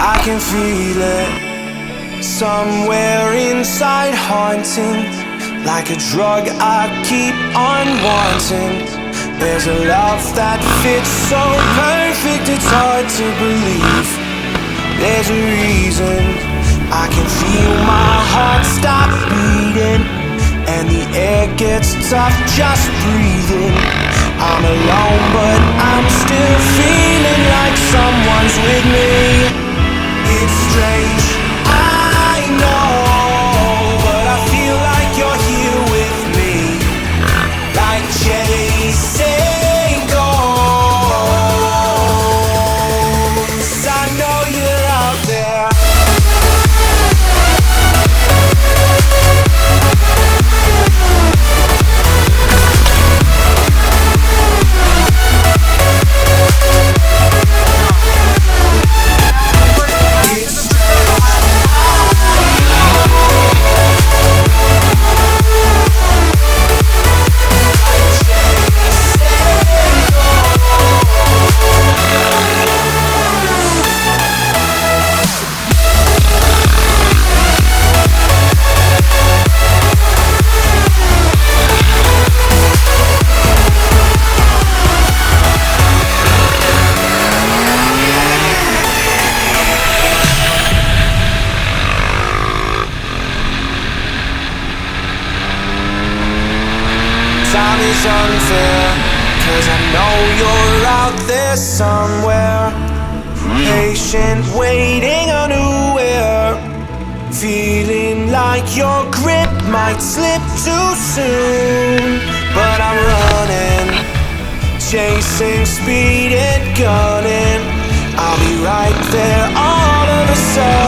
I can feel it somewhere inside, haunting like a drug I keep on wanting. There's a love that fits so perfect, it's hard to believe. There's a reason I can feel my heart stop beating, and the air gets tough just breathing. I'm alone but I'm still feeling like someone's with me. It's strange, I know, but I feel like you're here with me, like chasing ghosts. I know you're out there. Time is unfair, 'cause I know you're out there somewhere, patient, waiting unaware, feeling like your grip might slip too soon. But I'm running, chasing speed and gunning. I'll be right there all of a sudden.